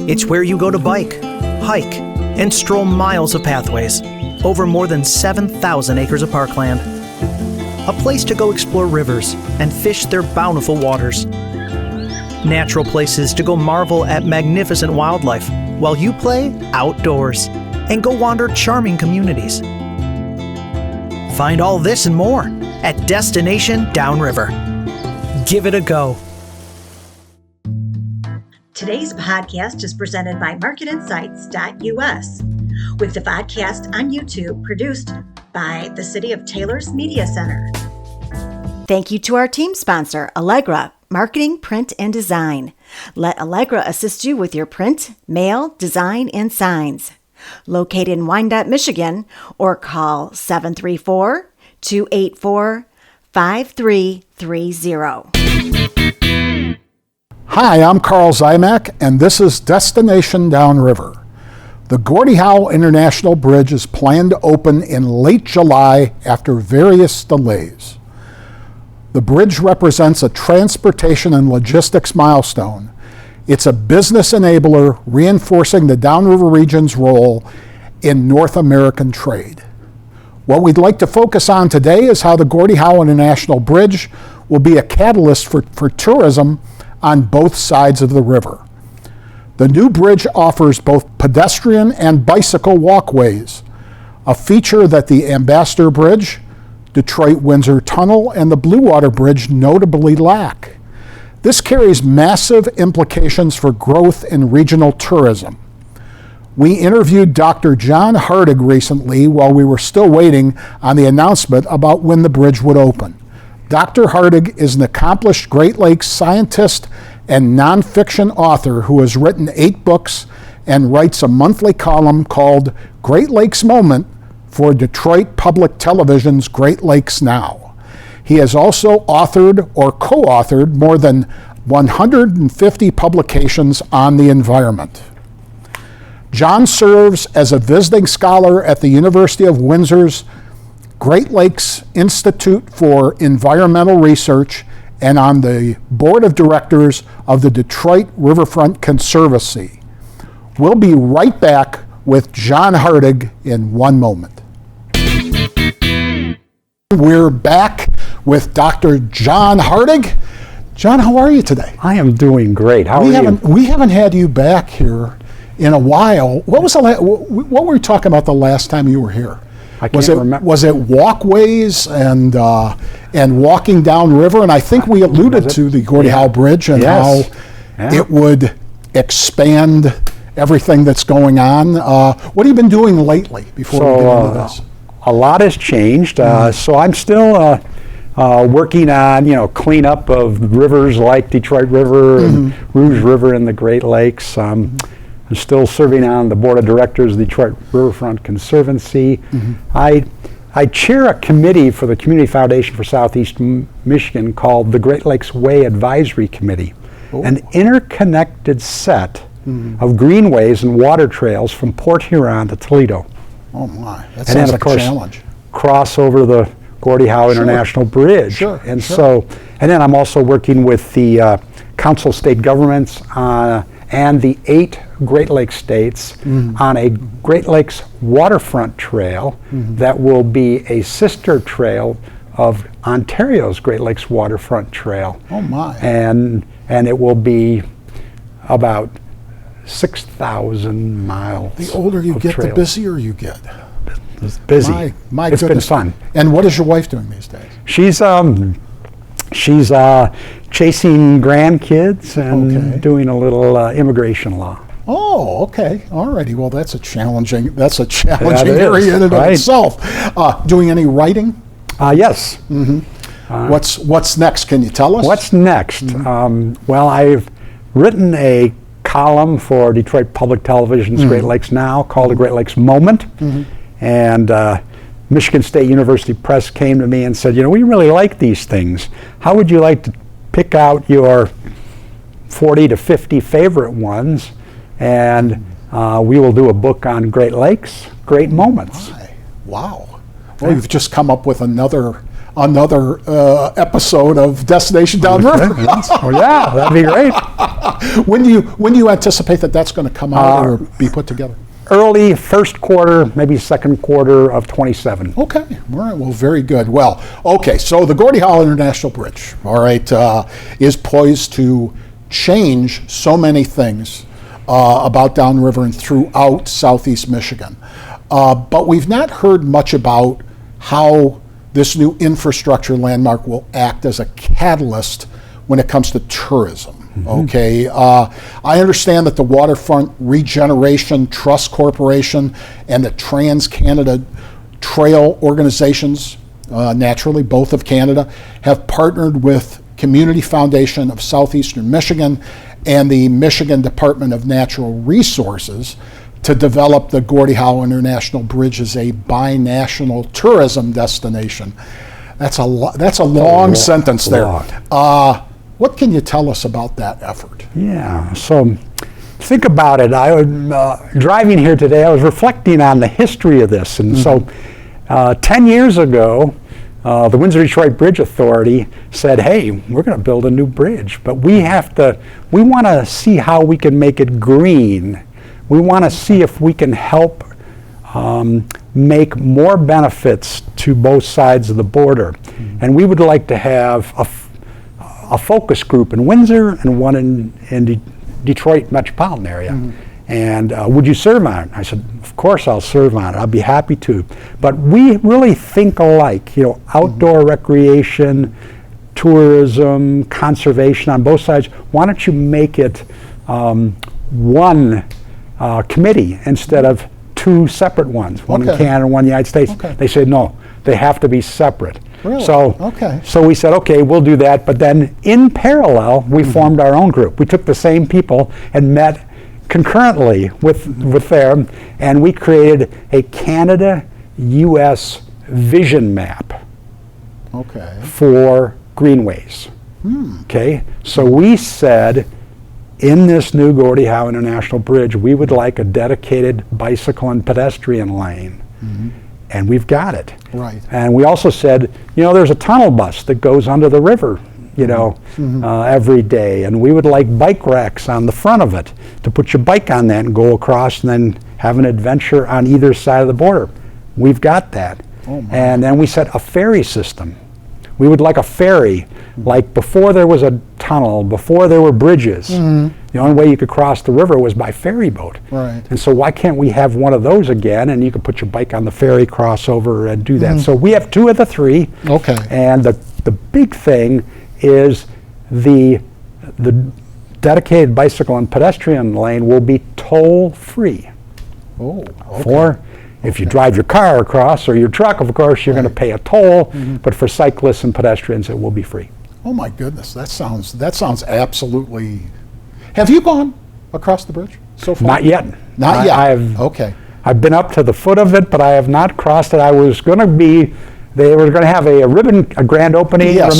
It's where you go to bike, hike, and stroll miles of pathways over more than 7,000 acres of parkland. A place to go explore rivers and fish their bountiful waters. Natural places to go marvel at magnificent wildlife while you play outdoors and go wander charming communities. Find all this and more at Destination Downriver. Give it a go. Today's podcast is presented by MarketInsights.us, with the podcast on YouTube produced by the City of Taylor's Media Center. Thank you to our team sponsor, Allegra, Marketing, Print, and Design. Let Allegra assist you with your print, mail, design, and signs. Located in Wyandotte, Michigan, or call 734-284-5330. Hi, I'm Karl Ziomek, and this is Destination Downriver. The Gordie Howe International Bridge is planned to open in late July after various delays. The bridge represents a transportation and logistics milestone. It's a business enabler reinforcing the Downriver region's role in North American trade. What we'd like to focus on today is how the Gordie Howe International Bridge will be a catalyst for tourism on both sides of the river. The new bridge offers both pedestrian and bicycle walkways, a feature that the Ambassador Bridge, Detroit-Windsor Tunnel, and the Blue Water Bridge notably lack. This carries massive implications for growth in regional tourism. We interviewed Dr. John Hartig recently while we were still waiting on the announcement about when the bridge would open. Dr. Hartig is an accomplished Great Lakes scientist and nonfiction author who has written 8 books and writes a monthly column called Great Lakes Moment for Detroit Public Television's Great Lakes Now. He has also authored or co-authored more than 150 publications on the environment. John serves as a visiting scholar at the University of Windsor's Great Lakes Institute for Environmental Research and on the board of directors of the Detroit Riverfront Conservancy. We'll be right back with John Hartig in one moment. We're back with Dr. John Hartig. John, how are you today? I am doing great. How are you? We haven't had you back here in a while. What were we talking about the last time you were here? I can't remember. Was it walkways and walking downriver? And I think we alluded to the Gordie Howe Bridge and how it would expand everything that's going on. What have you been doing lately before we get into this? A lot has changed. So I'm still working on cleanup of rivers like Detroit River and Rouge River in the Great Lakes. I'm still serving on the board of directors of the Detroit Riverfront Conservancy. I chair a committee for the Community Foundation for Southeast Michigan called the Great Lakes Way Advisory Committee, an interconnected set of greenways and water trails from Port Huron to Toledo. Oh my, that sounds like a challenge. Cross over the Gordie Howe International Bridge. And then I'm also working with the Council of State Governments and the 8 Great Lakes states on a Great Lakes waterfront trail that will be a sister trail of Ontario's Great Lakes waterfront trail. Oh my. And it will be about 6,000 miles. The older you get, trails. The busier you get. It's busy. My it's goodness. Been fun. And what is your wife doing these days? She's chasing grandkids and doing a little immigration law. Oh, okay. All righty. Well, that's a challenging area in and of itself. Doing any writing? Yes. What's next? Can you tell us? What's next? Well, I've written a column for Detroit Public Television's Great Lakes Now called The Great Lakes Moment. And Michigan State University Press came to me and said, we really like these things. How would you like to pick out your 40 to 50 favorite ones? And we will do a book on Great Lakes, Great Moments. Wow. Well, you've just come up with another another episode of Destination Downriver. Well, yeah, that'd be great. When do you anticipate that that's going to come out or be put together? Early first quarter, maybe second quarter of 27. Okay, all right, well, very good. Well, okay, so the Gordie Howe International Bridge, all right, is poised to change so many things about Downriver and throughout southeast Michigan. But we've not heard much about how this new infrastructure landmark will act as a catalyst when it comes to tourism. Okay, I understand that the Waterfront Regeneration Trust Corporation and the Trans-Canada Trail organizations, naturally both of Canada, have partnered with Community Foundation of Southeastern Michigan and the Michigan Department of Natural Resources to develop the Gordie Howe International Bridge as a binational tourism destination. That's a long sentence there. What can you tell us about that effort? Yeah, so think about it. I was driving here today, I was reflecting on the history of this. And so 10 years ago, the Windsor-Detroit Bridge Authority said, hey, we're going to build a new bridge, but we want to see how we can make it green. We want to see if we can help make more benefits to both sides of the border. And we would like to have a focus group in Windsor and one in Detroit metropolitan area. And would you serve on it? I said, of course I'll serve on it. I'll be happy to. But we really think alike, outdoor recreation, tourism, conservation on both sides. Why don't you make it one committee instead of two separate ones, one in Canada and one in the United States? They said, no, they have to be separate. Really? So we said, okay, we'll do that. But then in parallel, we formed our own group. We took the same people and met concurrently with them, and we created a Canada-U.S. vision map for greenways. Okay, so we said, in this new Gordie Howe International Bridge, we would like a dedicated bicycle and pedestrian lane. And we've got it. Right. And we also said, there's a tunnel bus that goes under the river, every day. And we would like bike racks on the front of it to put your bike on that and go across and then have an adventure on either side of the border. We've got that. And then we said a ferry system. We would like a ferry, like before there was a tunnel, before there were bridges. The only way you could cross the river was by ferry boat. Right. And so why can't we have one of those again, and you could put your bike on the ferry, cross over, and do that. So we have two of the three. Okay. And the big thing is the dedicated bicycle and pedestrian lane will be toll-free. If you drive your car across, or your truck, of course, you're going to pay a toll, but for cyclists and pedestrians, it will be free. Oh my goodness, that sounds absolutely. Have you gone across the bridge so far? Not yet. Not yet. I've been up to the foot of it, but I have not crossed it. I was going to be. They were going to have a grand opening, a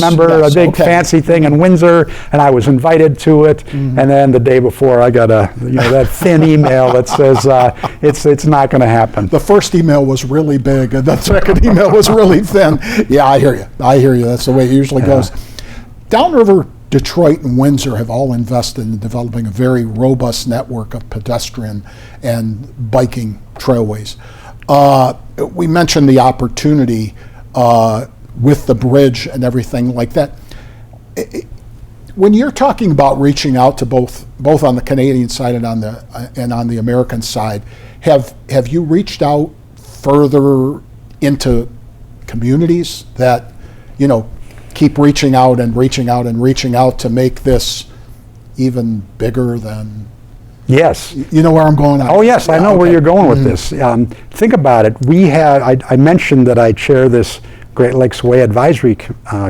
big fancy thing in Windsor, and I was invited to it. And then the day before, I got that thin email that says it's not going to happen. The first email was really big, and the second email was really thin. Yeah, I hear you. That's the way it usually goes. Downriver, Detroit, and Windsor have all invested in developing a very robust network of pedestrian and biking trailways. We mentioned the opportunity with the bridge and everything like that. When you're talking about reaching out to both on the Canadian side and on the American side, have you reached out further into communities that keep reaching out to make this even bigger than? Yes. You know where I'm going? Oh, yes, I know where you're going with this. Think about it. I mentioned that I chair this Great Lakes Way Advisory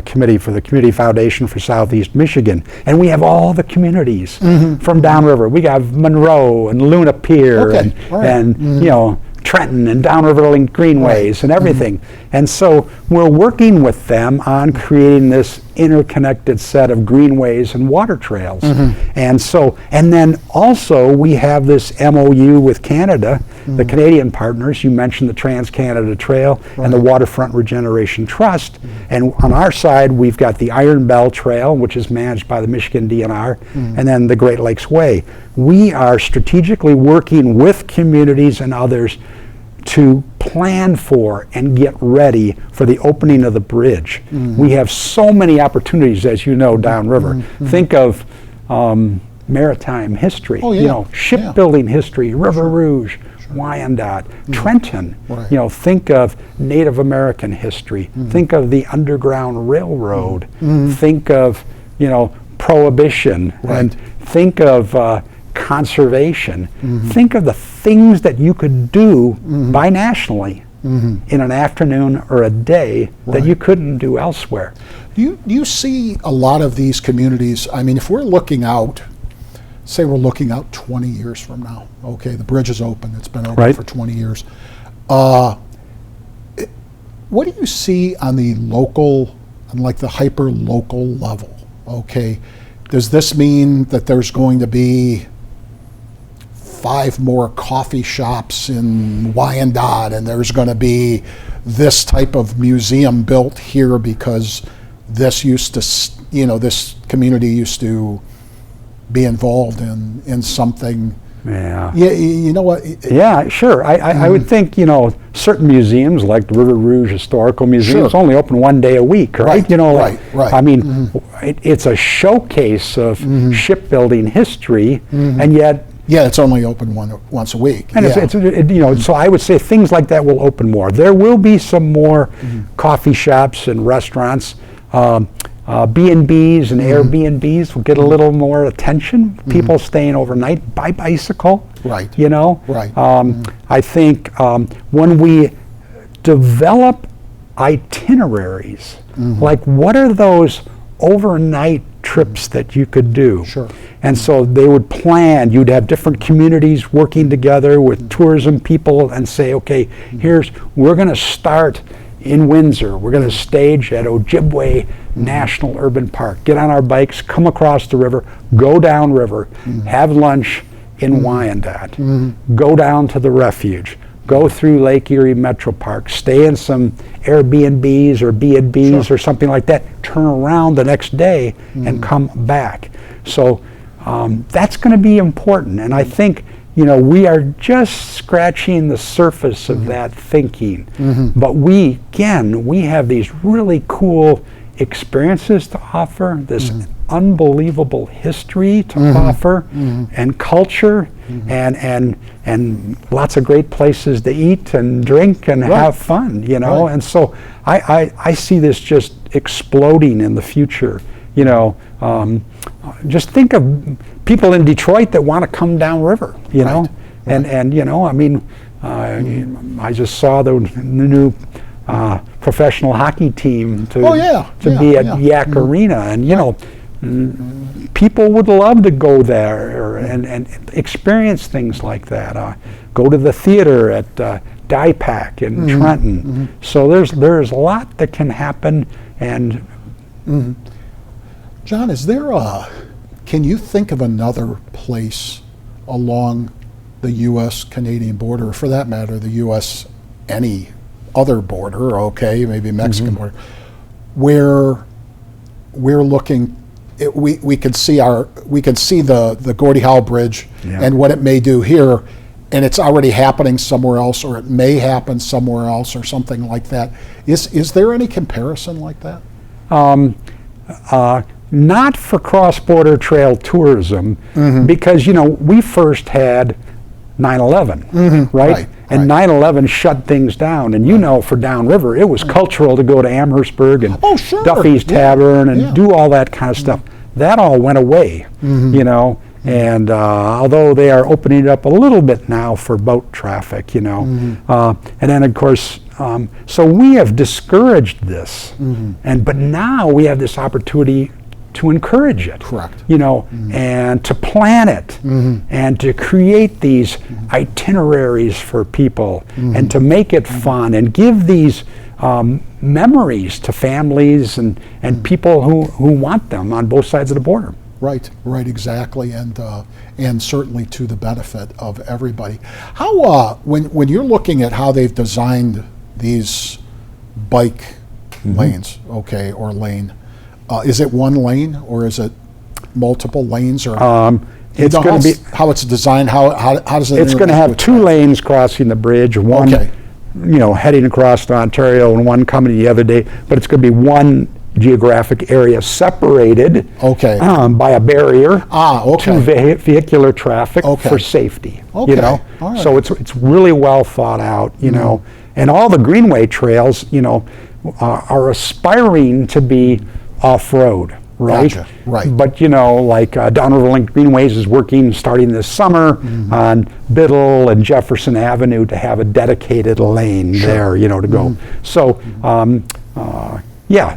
Committee for the Community Foundation for Southeast Michigan, and we have all the communities from downriver. We have Monroe and Luna Pier and Trenton and Downriver Link Greenways and everything. And so we're working with them on creating this interconnected set of greenways and water trails. And then also we have this MOU with Canada, the Canadian partners. You mentioned the Trans-Canada Trail and the Waterfront Regeneration Trust. And on our side, we've got the Iron Bell Trail, which is managed by the Michigan DNR, and then the Great Lakes Way. We are strategically working with communities and others to plan for and get ready for the opening of the bridge. We have so many opportunities, as you know, downriver. Think of maritime history, shipbuilding history, River Rouge, Wyandotte, Trenton. Think of Native American history. Think of the Underground Railroad. Think of, Prohibition, and think of conservation. Think of the things that you could do binationally in an afternoon or a day that you couldn't do elsewhere. Do you see a lot of these communities? I mean, if we're looking out, say we're looking out 20 years from now, okay, the bridge is open, it's been open for 20 years. What do you see on the local, on like the hyper-local level, okay? Does this mean that there's going to be 5 more coffee shops in Wyandotte, and there's going to be this type of museum built here because this used to, this community used to be involved in something? You know what? Yeah, sure. I would think, certain museums like the River Rouge Historical Museum is only open 1 day a week, right? I mean, it's a showcase of shipbuilding history, and yet it's only open once a week. And so I would say things like that will open more. There will be some more coffee shops and restaurants. B&Bs and Airbnbs will get a little more attention. People staying overnight by bicycle. I think when we develop itineraries, like what are those overnight trips that you could do? And so they would plan, you'd have different communities working together with tourism people and say, okay, we're going to start in Windsor. We're going to stage at Ojibwe National Urban Park. Get on our bikes, come across the river, go downriver, have lunch in Wyandotte, go down to the refuge, go through Lake Erie Metro Park, stay in some Airbnbs or B&Bs or something like that, turn around the next day and come back. So that's going to be important. And I think we are just scratching the surface of that thinking. But we have these really cool experiences to offer, this unbelievable history to offer, and culture, and lots of great places to eat and drink and have fun, And so I see this just exploding in the future. Just think of people in Detroit that want to come downriver, I just saw the new professional hockey team to be at Yak Arena, and people would love to go there and experience things like that. Go to the theater at DIPAC in Trenton. So there's a lot that can happen, and John, can you think of another place along the U.S.-Canadian border, or for that matter, the U.S. any other border, okay, maybe Mexican border, where we're looking, we can see the Gordie Howe Bridge and what it may do here, and it's already happening somewhere else, or it may happen somewhere else, or something like that. Is there any comparison like that? Not for cross-border trail tourism, because we first had 9/11, right? And 9/11 shut things down. And for downriver, it was cultural to go to Amherstburg and Duffy's Tavern and do all that kind of stuff. That all went away, And although they are opening it up a little bit now for boat traffic, and then of course, so we have discouraged this, but now we have this opportunity to encourage it. Correct. And to plan it, and to create these itineraries for people, and to make it fun, and give these memories to families and people who want them on both sides of the border. Right, exactly, and certainly to the benefit of everybody. How when you're looking at how they've designed these bike lanes, or lane, is it one lane or is it multiple lanes, or it's going to be how it's designed? How does it? It's going to have two lanes crossing the bridge. One, heading across to Ontario, and one coming the other day. But it's going to be one geographic area separated by a barrier to vehicular traffic for safety. All right. So it's really well thought out. And all the greenway trails, are aspiring to be off-road. Right. Gotcha. Right. But like Downriver Link Greenways is working starting this summer on Biddle and Jefferson Avenue to have a dedicated lane there, to go. So,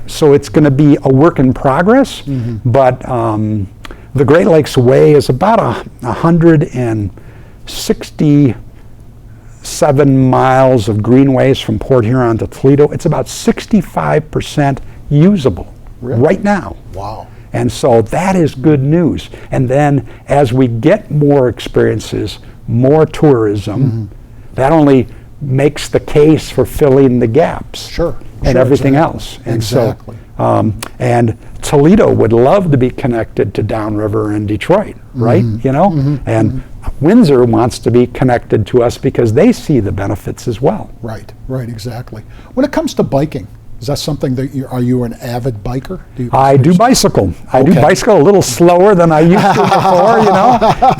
so it's going to be a work in progress. But the Great Lakes Way is about 167 miles of greenways from Port Huron to Toledo. It's about 65% usable. Really? Right now. Wow. And so that is good news. And then as we get more experiences, more tourism, that only makes the case for filling the gaps and everything else. And so, and Toledo would love to be connected to Downriver and Detroit, right? And Windsor wants to be connected to us because they see the benefits as well. Right, exactly. When it comes to biking, is that something that are you an avid biker? I do bicycle. I do bicycle a little slower than I used to before,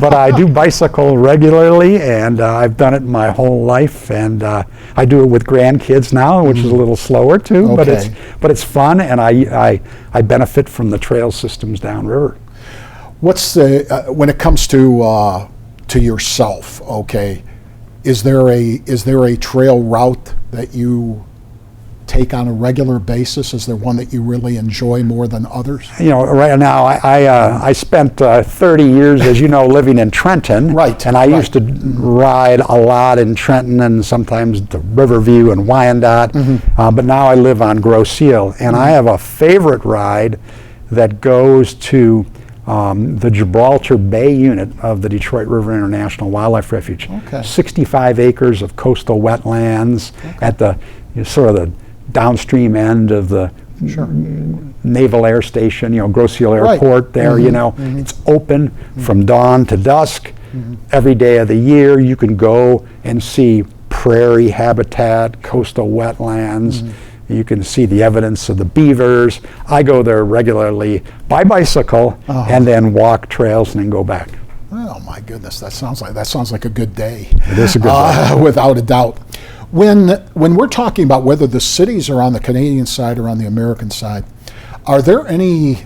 but I do bicycle regularly, and I've done it my whole life, and I do it with grandkids now, which is a little slower too, but it's fun, and I benefit from the trail systems downriver. What's the when it comes to yourself? Is there a trail route that you take on a regular basis? Is there one that you really enjoy more than others? Right now I spent 30 years, as living in Trenton. Right. And I used to ride a lot in Trenton and sometimes to Riverview and Wyandotte. But now I live on Grosse Ile, and I have a favorite ride that goes to the Gibraltar Bay unit of the Detroit River International Wildlife Refuge. 65 acres of coastal wetlands at the sort of the downstream end of the Naval Air Station, Grosse Ile Airport there, It's open from dawn to dusk. Every day of the year you can go and see prairie habitat, coastal wetlands. You can see the evidence of the beavers. I go there regularly by bicycle and then walk trails and then go back. Oh my goodness, that sounds like a good day. It is a good day. Without a doubt. When we're talking about whether the cities are on the Canadian side or on the American side, are there any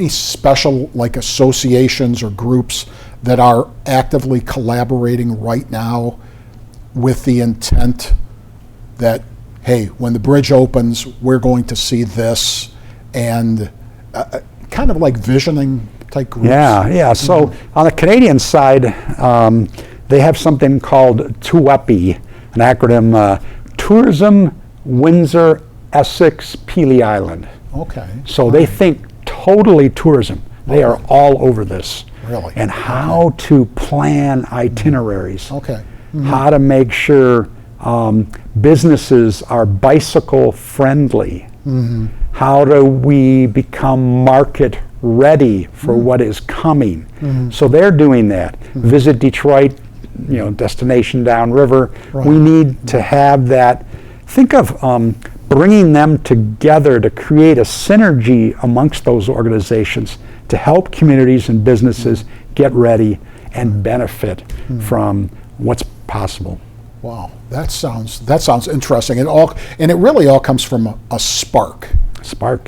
special associations or groups that are actively collaborating right now with the intent that, hey, when the bridge opens, we're going to see this, and kind of like visioning type groups? Yeah. So on the Canadian side, they have something called TUEPI, an acronym, Tourism Windsor Essex Pelee Island. So they think totally tourism. They are all over this. Really? And how to plan itineraries. How to make sure businesses are bicycle friendly. How do we become market ready for what is coming? So they're doing that. Visit Detroit, destination downriver. We need to have that. Think of bringing them together to create a synergy amongst those organizations to help communities and businesses get ready and benefit from what's possible. Wow, that sounds interesting. And it really all comes from a spark.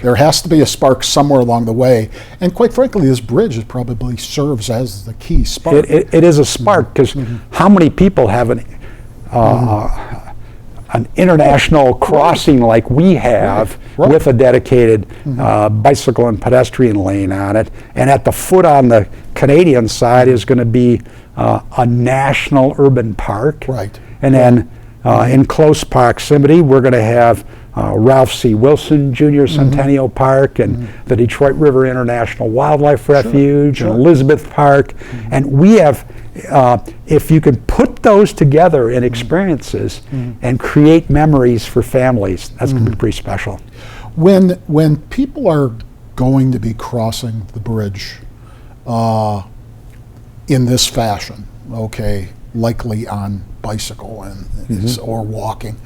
There has to be a spark somewhere along the way, and quite frankly, this bridge probably serves as the key spark. It is a spark, because how many people have an international crossing like we have with a dedicated bicycle and pedestrian lane on it. And at the foot on the Canadian side is going to be a national urban park. Right. And then in close proximity, we're going to have Ralph C. Wilson Jr. Centennial Park and the Detroit River International Wildlife Refuge and Elizabeth Park. And we have, if you could put those together in experiences and create memories for families, that's going to be pretty special. When people are going to be crossing the bridge in this fashion, okay, likely on bicycle and or walking,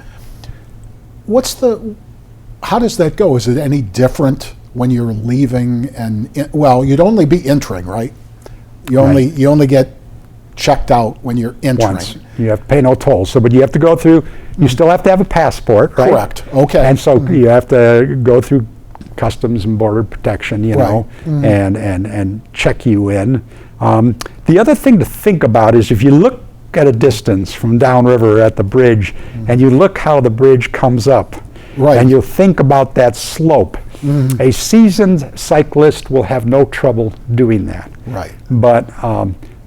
how does that go? Is it any different when you're leaving? Well, you'd only be entering, right? You only get checked out when you're entering. Once. You have to pay no toll. So, but you have to go through. You still have to have a passport, right? Correct. Okay. And so you have to go through Customs and Border Protection, you know, and check you in. The other thing to think about is if you look at a distance from downriver at the bridge and you look how the bridge comes up, and you think about that slope, a seasoned cyclist will have no trouble doing that. Right. But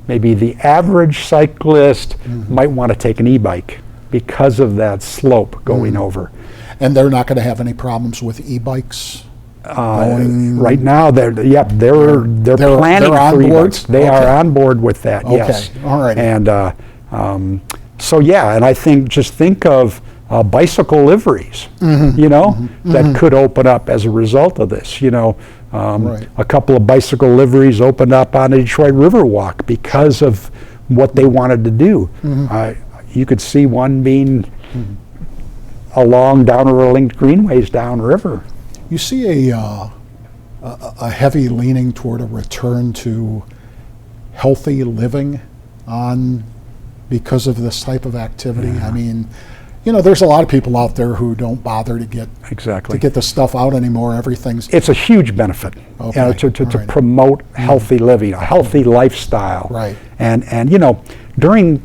maybe the average cyclist might want to take an e-bike because of that slope going over. And they're not going to have any problems with e-bikes? Right now, they're planning for e-bikes. They are on board with that. Yes. All right. And so yeah, and I think of bicycle liveries, you know, that could open up as a result of this. You know, a couple of bicycle liveries opened up on the Detroit River Walk because of what they wanted to do. You could see one being along Downriver linked greenways downriver. You see a heavy leaning toward a return to healthy living because of this type of activity. I mean, you know, there's a lot of people out there who don't bother to get the stuff out anymore. It's a huge benefit, you know, to promote healthy living, a healthy lifestyle. Right. And you know, during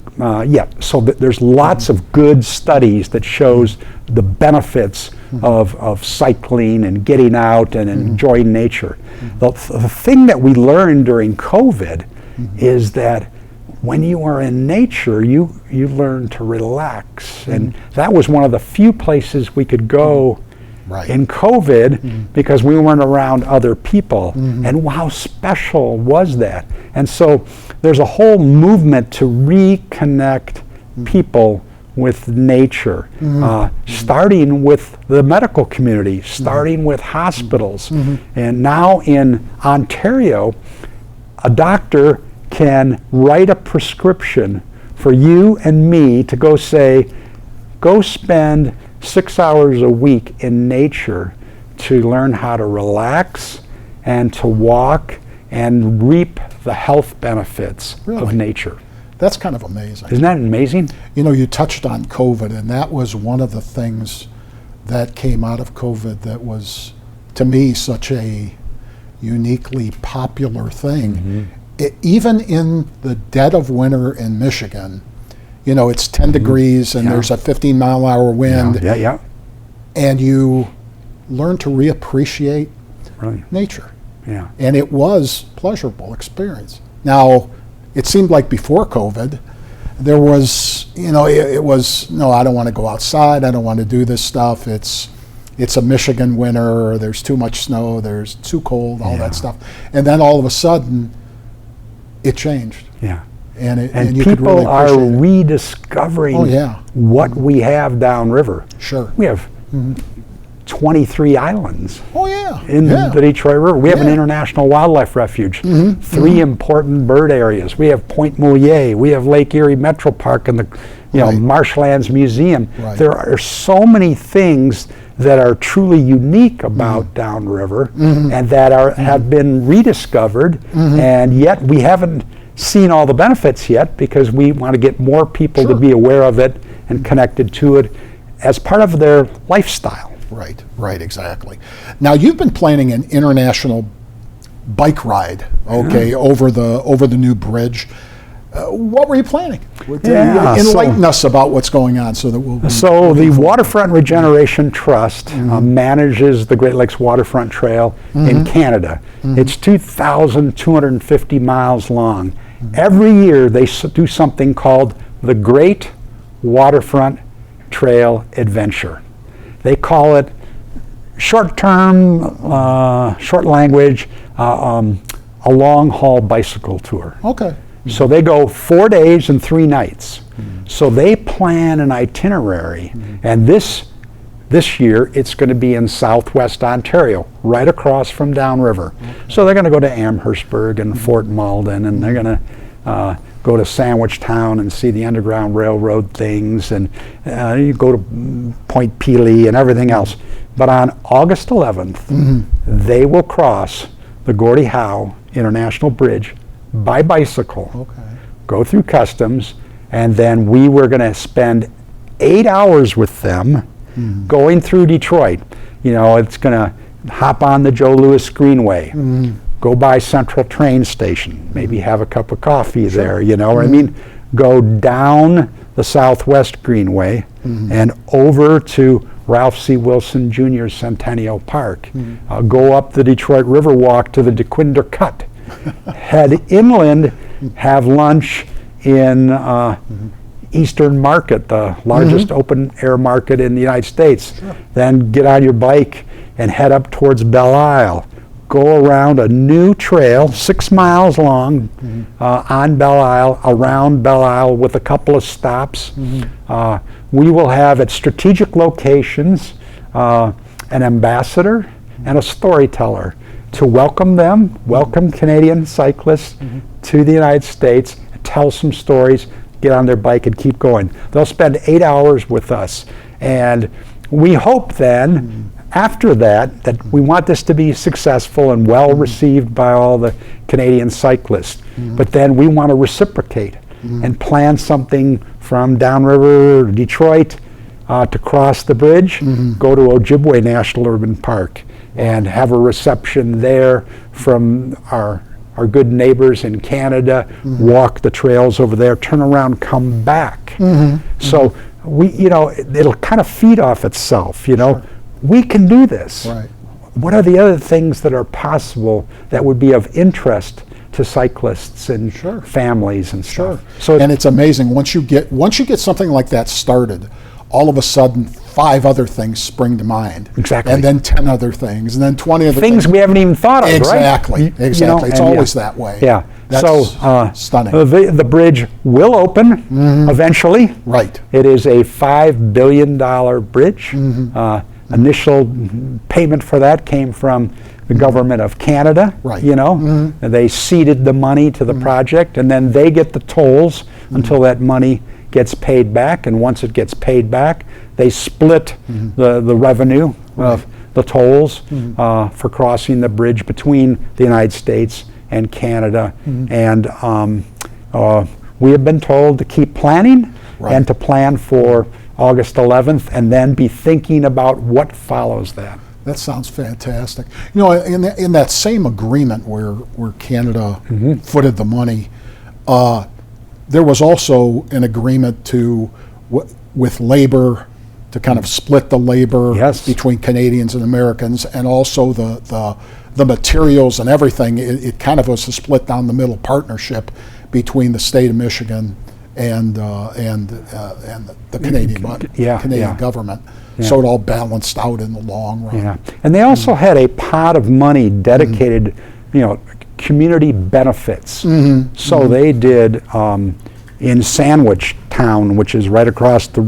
so there's lots of good studies that shows the benefits of cycling and getting out and enjoying nature. The thing that we learned during COVID is that when you are in nature, you learn to relax. And that was one of the few places we could go in COVID because we weren't around other people. And how special was that? And so there's a whole movement to reconnect people with nature, starting with the medical community, starting with hospitals. And now in Ontario, a doctor can write a prescription for you and me to go spend 6 hours a week in nature to learn how to relax and to walk and reap the health benefits of nature. That's kind of amazing. Isn't that amazing? You know, you touched on COVID, and that was one of the things that came out of COVID that was, to me, such a uniquely popular thing. Even in the dead of winter in Michigan, you know, it's 10 degrees and there's a 15-mile-an-hour wind. And you learn to reappreciate nature. And it was a pleasurable experience. Now, it seemed like before COVID, there was, you know, it was, no, I don't want to go outside, I don't want to do this stuff, it's a Michigan winter, there's too much snow, there's too cold, all that stuff. And then all of a sudden, it changed. And you people could really are rediscovering what we have downriver. We have 23 islands in the Detroit River. We have an international wildlife refuge, 3 important bird areas. We have Point Mouillet, we have Lake Erie Metro Park and the Marshlands Museum. There are so many things that are truly unique about downriver and that have been rediscovered, and yet we haven't seen all the benefits yet because we want to get more people to be aware of it and connected to it as part of their lifestyle. Right, exactly. Now you've been planning an international bike ride, over the new bridge. What were you planning? Yeah, Enlighten us about what's going on so that we'll... So the Waterfront Regeneration Trust manages the Great Lakes Waterfront Trail in Canada. It's 2,250 miles long. Every year they do something called the Great Waterfront Trail Adventure. They call it short-term, short language, a long-haul bicycle tour. Okay. So they go 4 days and 3 nights. So they plan an itinerary, and this year it's going to be in southwest Ontario, right across from Downriver. So they're going to go to Amherstburg and Fort Malden, and they're going to go to Sandwich Town and see the Underground Railroad things, and you go to Point Pelee and everything else. But on August 11th, they will cross the Gordie Howe International Bridge by bicycle, go through customs, and then we were going to spend 8 hours with them going through Detroit. You know, it's going to hop on the Joe Louis Greenway, go by Central Train Station, maybe have a cup of coffee there, you know what I mean? Go down the Southwest Greenway and over to Ralph C. Wilson Jr. Centennial Park. Go up the Detroit Riverwalk to the DeQuinder Cut. Head inland, have lunch in Eastern Market, the largest open air market in the United States. Then get on your bike and head up towards Belle Isle. Go around a new trail, 6 miles long, on Belle Isle, around Belle Isle with a couple of stops. We will have at strategic locations an ambassador and a storyteller to welcome them, welcome Canadian cyclists to the United States, tell some stories, get on their bike and keep going. They'll spend 8 hours with us. And we hope then, after that we want this to be successful and well received by all the Canadian cyclists. But then we want to reciprocate and plan something from Downriver or Detroit to cross the bridge, go to Ojibwe National Urban Park and have a reception there from our good neighbors in Canada, walk the trails over there, turn around, come back. So we, you know, it'll kind of feed off itself, you know. We can do this. Right. What are the other things that are possible that would be of interest to cyclists and families and stuff? So and it's amazing once you get something like that started, all of a sudden 5 other things spring to mind. Exactly. And then 10 other things, and then 20 other things. We haven't even thought of, exactly, right? Exactly. You know, it's always that way. Yeah. That's so stunning. The bridge will open eventually. Right. It is a $5 billion bridge. Initial payment for that came from the government of Canada. Right. You know, they ceded the money to the project, and then they get the tolls until that money gets paid back. And once it gets paid back, they split the revenue of the tolls for crossing the bridge between the United States and Canada. And we have been told to keep planning and to plan for August 11th and then be thinking about what follows that. That sounds fantastic. You know, in that same agreement where Canada footed the money, there was also an agreement with labor to kind of split the labor between Canadians and Americans, and also the materials and everything. It kind of was a split down the middle partnership between the state of Michigan and the Canadian government. Yeah. So it all balanced out in the long run. Yeah, and they also had a pot of money dedicated, you know, community benefits. So they did in Sandwich Town, which is right across the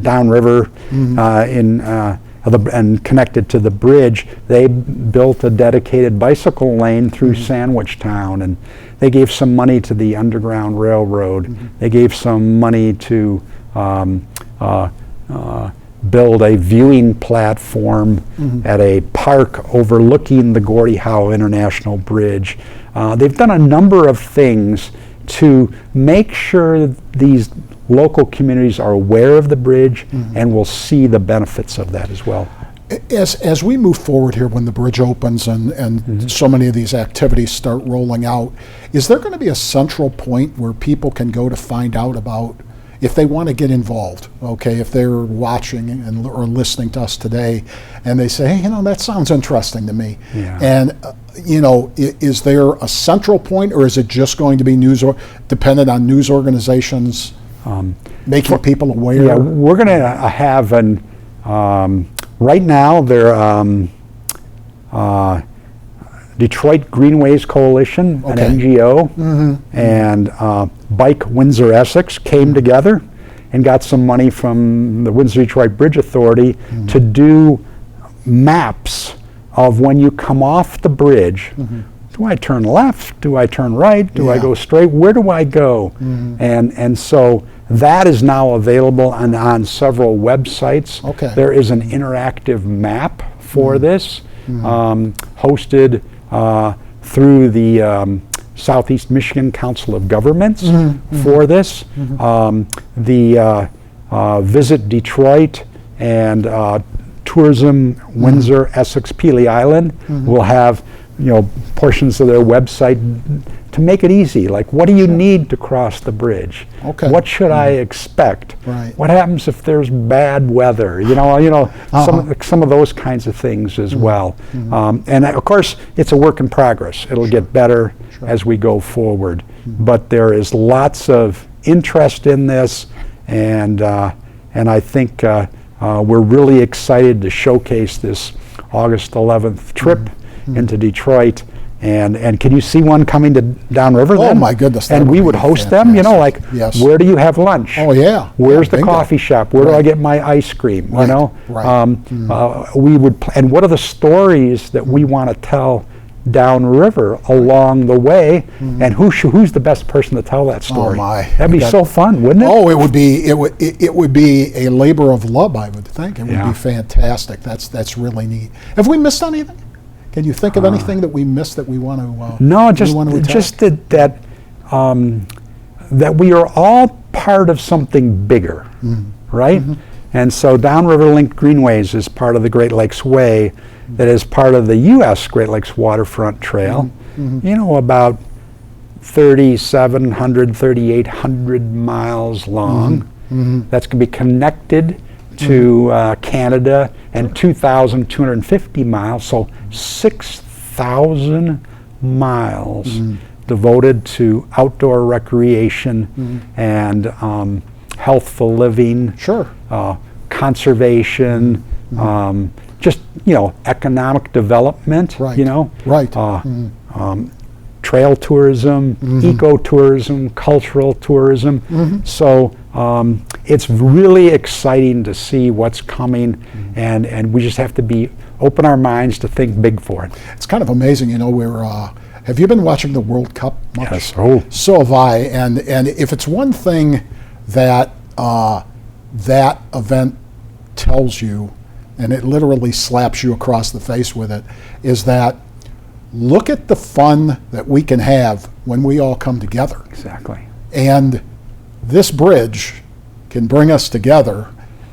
Downriver, and connected to the bridge. They built a dedicated bicycle lane through Sandwich Town, and they gave some money to the Underground Railroad. They gave some money to build a viewing platform at a park overlooking the Gordie Howe International Bridge. They've done a number of things to make sure these local communities are aware of the bridge and will see the benefits of that as well. As we move forward here, when the bridge opens and so many of these activities start rolling out, is there going to be a central point where people can go to find out about if they want to get involved? Okay, if they're watching or listening to us today, and they say, hey, that sounds interesting to me. Yeah. And is there a central point, or is it just going to be dependent on news organizations making people aware? Yeah, we're going to have an. Right now, they're Detroit Greenways Coalition, an NGO, and Bike Windsor Essex came together and got some money from the Windsor-Detroit Bridge Authority to do maps of when you come off the bridge. Do I turn left? Do I turn right? Do I go straight? Where do I go? And so that is now available on several websites. Okay. There is an interactive map for this, hosted through the Southeast Michigan Council of Governments for this. The Visit Detroit and Tourism Windsor, Essex, Pelee Island will have portions of their website to make it easy. Like, what do you need to cross the bridge? Okay. What should I expect? Right. What happens if there's bad weather? Some of those kinds of things as well. And of course, it's a work in progress. It'll get better as we go forward. But there is lots of interest in this, and I think we're really excited to showcase this August 11th trip into Detroit. And can you see one coming to Downriver then? Oh my goodness. And we would host them, Yes. Where do you have lunch? Oh yeah. Where's the bingo. coffee shop? Where do I get my ice cream? Right. We would, and what are the stories that we want to tell downriver along the way, and who's the best person to tell that story? Oh my. That'd be so fun, wouldn't it? Oh, it would be a labor of love, I would think. It would be fantastic. That's really neat. Have we missed anything? Can you think of anything that we missed that we want to? No, just that we are all part of something bigger, right? And so Downriver Linked Greenways is part of the Great Lakes Way, that is part of the U.S. Great Lakes Waterfront Trail. About 3,700, 3,800 miles long. That's going to be connected to Canada, and 2,250 miles, so 6,000 miles devoted to outdoor recreation and healthful living, conservation, just economic development, trail tourism, ecotourism, cultural tourism. So it's really exciting to see what's coming, and we just have to open our minds to think big for it. It's kind of amazing, have you been watching the World Cup much? Yes. Oh. So have I, and if it's one thing that that event tells you, and it literally slaps you across the face with it, is that look at the fun that we can have when we all come together. Exactly. And this bridge can bring us together,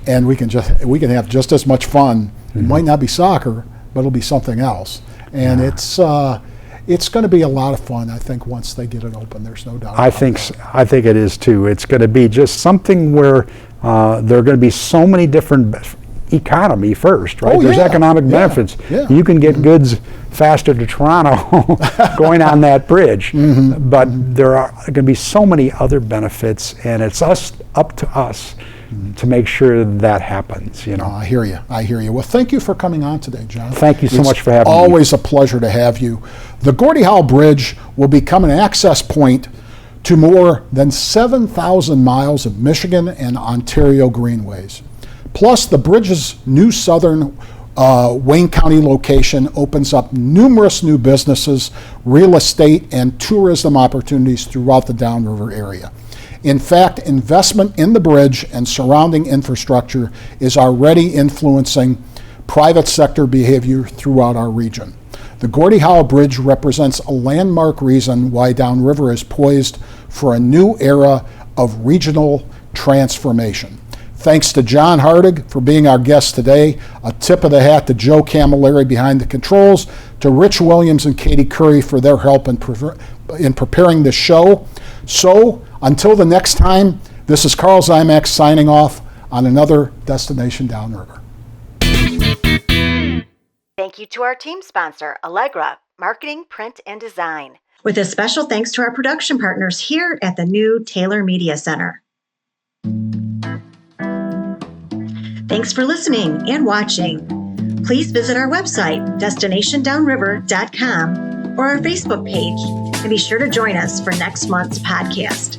and we can have just as much fun. It might not be soccer, but it'll be something else. And it's going to be a lot of fun, I think, once they get it open. There's no doubt. I think it is too. It's going to be just something where there are going to be so many different economy first, right? There's economic benefits. You can get goods faster to Toronto going on that bridge, but there are going to be so many other benefits, and it's up to us to make sure that happens. I hear you. Well, thank you for coming on today, John. Thank you so much for having me. Always a pleasure to have you. The Gordie Howe Bridge will become an access point to more than 7,000 miles of Michigan and Ontario greenways. Plus, the bridge's new southern Wayne County location opens up numerous new businesses, real estate, and tourism opportunities throughout the Downriver area. In fact, investment in the bridge and surrounding infrastructure is already influencing private sector behavior throughout our region. The Gordie Howe Bridge represents a landmark reason why Downriver is poised for a new era of regional transformation. Thanks to John Hartig for being our guest today. A tip of the hat to Joe Camilleri behind the controls, to Rich Williams and Katie Curry for their help in preparing the show. So, until the next time, this is Karl Ziomek signing off on another Destination Downriver. Thank you to our team sponsor, Allegra, Marketing, Print, and Design. With a special thanks to our production partners here at the new Taylor Media Center. Thanks for listening and watching. Please visit our website, destinationdownriver.com, or our Facebook page, and be sure to join us for next month's podcast.